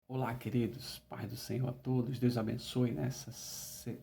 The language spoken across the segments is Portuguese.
Olá, queridos, Pai do Senhor a todos, Deus abençoe nessa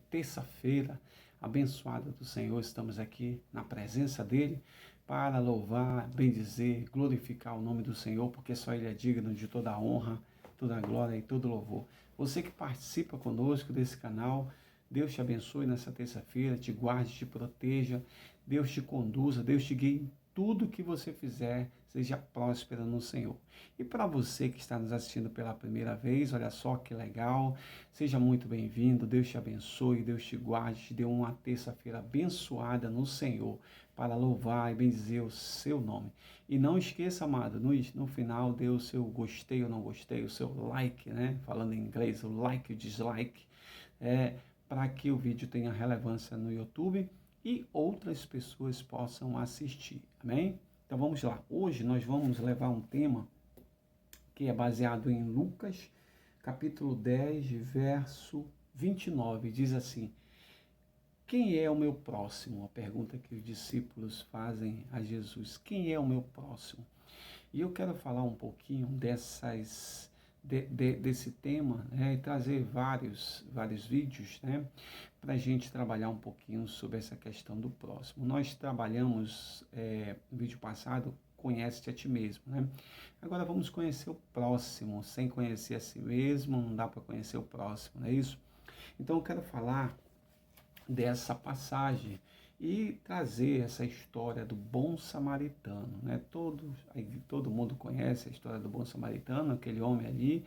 terça-feira abençoada do Senhor. Estamos aqui na presença dEle para louvar, bendizer, glorificar o nome do Senhor, porque só Ele é digno de toda a honra, toda a glória e todo louvor. Você que participa conosco desse canal, Deus te abençoe nessa terça-feira, te guarde, te proteja, Deus te conduza, Deus te guie em tudo que você fizer, seja próspera no Senhor. E para você que está nos assistindo pela primeira vez, olha só que legal, seja muito bem-vindo, Deus te abençoe, Deus te guarde, te dê uma terça-feira abençoada no Senhor, para louvar e bendizer o seu nome. E não esqueça, amado, no final dê o seu gostei ou não gostei, o seu like, né? Falando em inglês, o like, o dislike, para que o vídeo tenha relevância no YouTube e outras pessoas possam assistir, amém? Então vamos lá, hoje nós vamos levar um tema que é baseado em Lucas, capítulo 10, verso 29, diz assim: quem é o meu próximo? A pergunta que os discípulos fazem a Jesus, quem é o meu próximo? E eu quero falar um pouquinho desse tema, né, e trazer vários vídeos, né, para a gente trabalhar um pouquinho sobre essa questão do próximo. Nós trabalhamos, no vídeo passado, conhece-te a ti mesmo, né? Agora vamos conhecer o próximo. Sem conhecer a si mesmo, não dá para conhecer o próximo, não é isso? Então eu quero falar dessa passagem e trazer essa história do bom samaritano, né? Todo mundo conhece a história do bom samaritano, aquele homem ali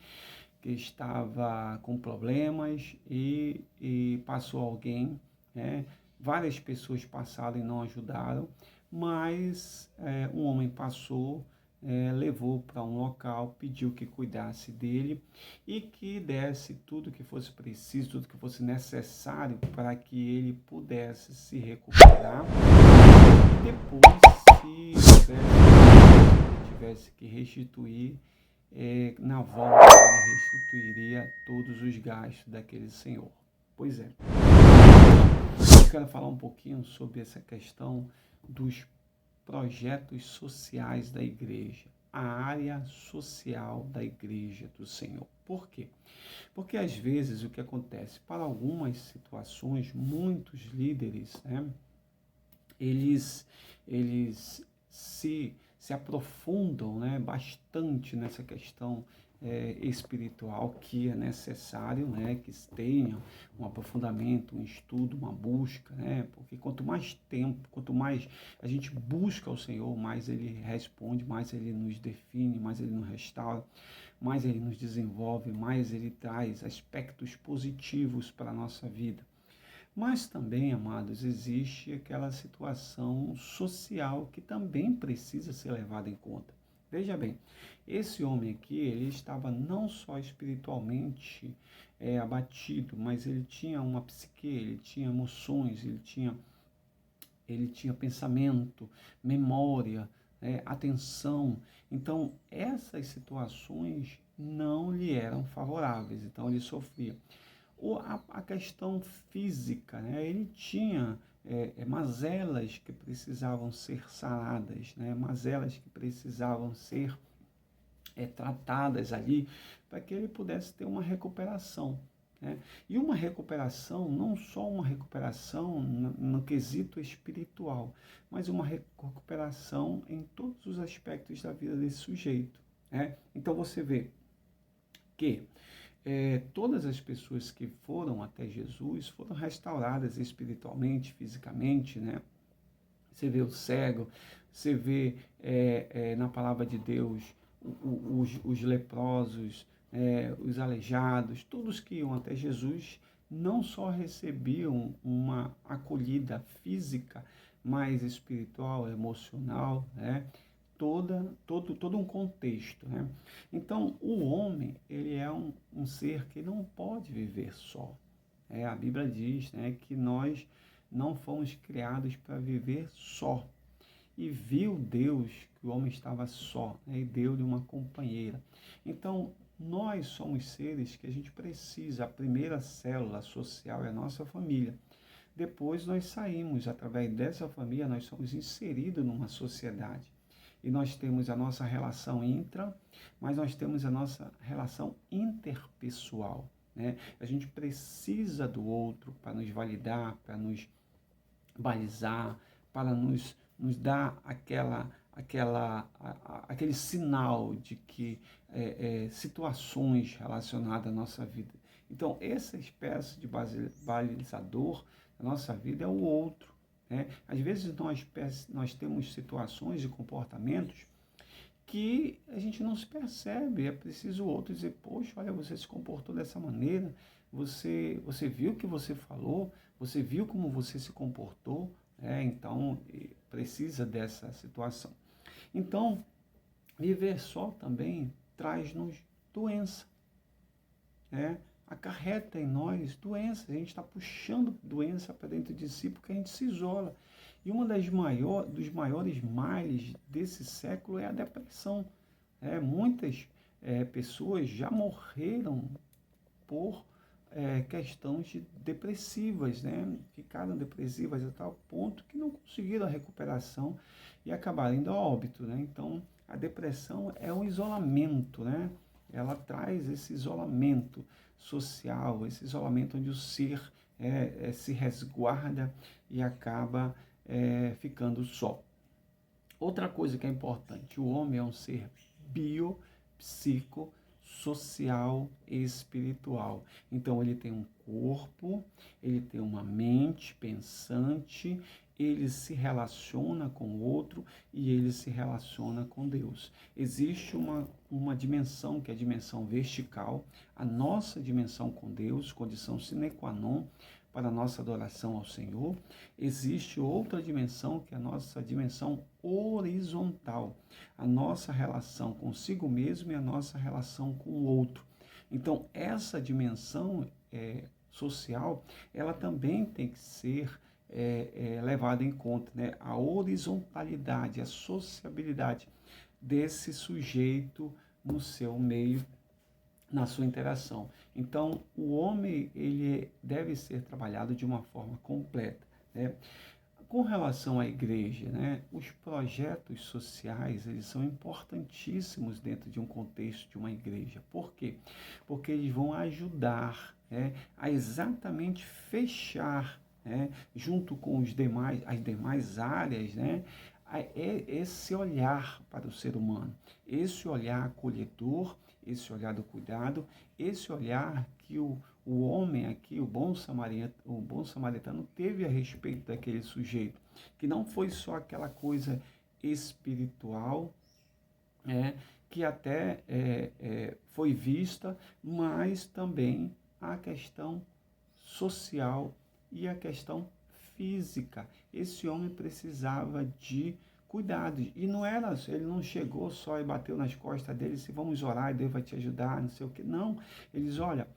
que estava com problemas e passou alguém, né? Várias pessoas passaram e não ajudaram, mas um homem passou, levou para um local, pediu que cuidasse dele e que desse tudo que fosse preciso, tudo que fosse necessário para que ele pudesse se recuperar. E depois, se tivesse que restituir, na volta ele restituiria todos os gastos daquele senhor. Pois é. Eu quero falar um pouquinho sobre essa questão dos projetos sociais da igreja, a área social da igreja do Senhor. Por quê? Porque às vezes o que acontece, para algumas situações, muitos líderes, né, eles se aprofundam, né, bastante nessa questão espiritual, que é necessário, né, que tenha um aprofundamento, um estudo, uma busca, né, porque quanto mais tempo, quanto mais a gente busca o Senhor, mais Ele responde, mais Ele nos define, mais Ele nos restaura, mais Ele nos desenvolve, mais Ele traz aspectos positivos para a nossa vida. Mas também, amados, existe aquela situação social que também precisa ser levada em conta. Veja bem, esse homem aqui, ele estava não só espiritualmente abatido, mas ele tinha uma psique, ele tinha emoções, ele tinha pensamento, memória, atenção. Então, essas situações não lhe eram favoráveis, então ele sofria. Ou a questão física, né? Ele tinha mazelas que precisavam ser saradas, né? Mazelas que precisavam ser tratadas ali para que ele pudesse ter uma recuperação, né? E uma recuperação, não só uma recuperação no quesito espiritual, mas uma recuperação em todos os aspectos da vida desse sujeito, né? Então você vê que todas as pessoas que foram até Jesus foram restauradas espiritualmente, fisicamente, né? Você vê o cego, você vê na palavra de Deus os leprosos, os aleijados, todos que iam até Jesus não só recebiam uma acolhida física, mas espiritual, emocional, né? Todo um contexto, né? Então, o homem, ele é um ser que não pode viver só. A Bíblia diz, né, que nós não fomos criados para viver só. E viu Deus que o homem estava só, né, e deu-lhe uma companheira. Então, nós somos seres que a gente precisa, a primeira célula social é a nossa família. Depois nós saímos, através dessa família, nós somos inseridos numa sociedade. E nós temos a nossa relação intra, mas nós temos a nossa relação interpessoal, né? A gente precisa do outro para nos validar, para nos balizar, para nos dar aquele sinal de que situações relacionadas à nossa vida. Então, essa espécie de balizador da nossa vida é o outro, né? Às vezes nós temos situações e comportamentos que a gente não se percebe, é preciso o outro dizer, poxa, olha, você se comportou dessa maneira, você viu o que você falou, você viu como você se comportou, então precisa dessa situação. Então, viver só também traz-nos doença, né? Acarreta em nós doença, a gente está puxando doença para dentro de si porque a gente se isola. E uma dos maiores males desse século é a depressão. Muitas pessoas já morreram por questões depressivas, né? Ficaram depressivas a tal ponto que não conseguiram a recuperação e acabaram indo a óbito, né? Então, a depressão é um isolamento, né? Ela traz esse isolamento social, esse isolamento onde o ser se resguarda e acaba ficando só. Outra coisa que é importante, o homem é um ser bio, psico, social e espiritual. Então ele tem um corpo, ele tem uma mente pensante, ele se relaciona com o outro e ele se relaciona com Deus. Existe uma dimensão que é a dimensão vertical, a nossa dimensão com Deus, condição sine qua non para a nossa adoração ao Senhor. Existe outra dimensão que é a nossa dimensão horizontal, a nossa relação consigo mesmo e a nossa relação com o outro. Então, essa dimensão social, ela também tem que ser levada em conta, né? A horizontalidade, a sociabilidade desse sujeito no seu meio, na sua interação. Então, o homem ele deve ser trabalhado de uma forma completa, né? Com relação à igreja, né, os projetos sociais eles são importantíssimos dentro de um contexto de uma igreja. Por quê? Porque eles vão ajudar, né, a exatamente fechar, né, junto com as demais áreas, né, esse olhar para o ser humano, esse olhar acolhedor, esse olhar do cuidado, esse olhar que o homem aqui, o bom samaritano teve a respeito daquele sujeito, que não foi só aquela coisa espiritual, que até foi vista, mas também a questão social e a questão física. Esse homem precisava de cuidado. E não era, ele não chegou só e bateu nas costas dele, se vamos orar e Deus vai te ajudar, não sei o que. Não, eles, olha,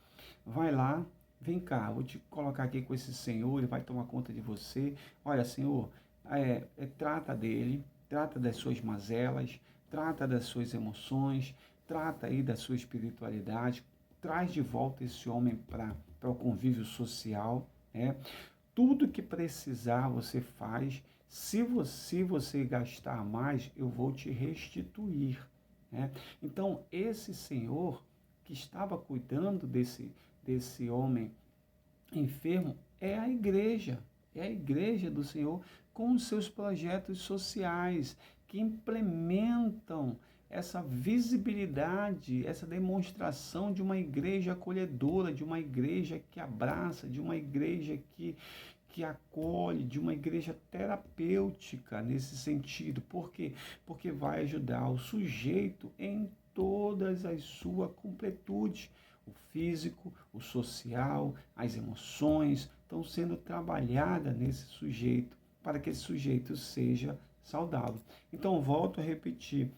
vai lá, vem cá, vou te colocar aqui com esse senhor, ele vai tomar conta de você. Olha, senhor, trata dele, trata das suas mazelas, trata das suas emoções, trata aí da sua espiritualidade, traz de volta esse homem para o convívio social, né? Tudo que precisar você faz. Se você gastar mais, eu vou te restituir, né? Então, esse senhor que estava cuidando desse homem enfermo é a igreja do Senhor com os seus projetos sociais que implementam essa visibilidade, essa demonstração de uma igreja acolhedora, de uma igreja que abraça, de uma igreja que acolhe, de uma igreja terapêutica nesse sentido. Por quê? Porque vai ajudar o sujeito em todas as suas completudes. O físico, o social, as emoções estão sendo trabalhadas nesse sujeito para que esse sujeito seja saudável. Então, volto a repetir,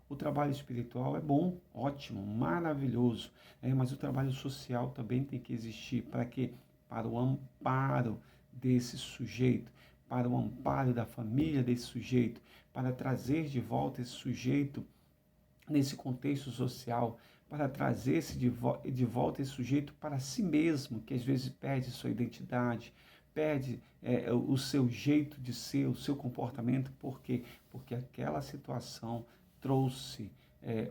o trabalho espiritual é bom, ótimo, maravilhoso, mas o trabalho social também tem que existir. Para quê? Para o amparo desse sujeito, para o amparo da família desse sujeito, para trazer de volta esse sujeito nesse contexto social, para trazer de volta esse sujeito para si mesmo, que às vezes perde sua identidade, perde o seu jeito de ser, o seu comportamento. Por quê? Porque aquela situação trouxe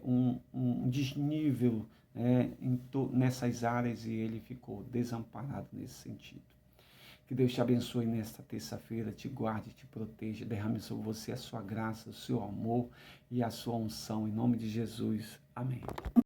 um desnível, nessas áreas, e ele ficou desamparado nesse sentido. Que Deus te abençoe nesta terça-feira, te guarde, te proteja, derrame sobre você a sua graça, o seu amor e a sua unção. Em nome de Jesus. Amém.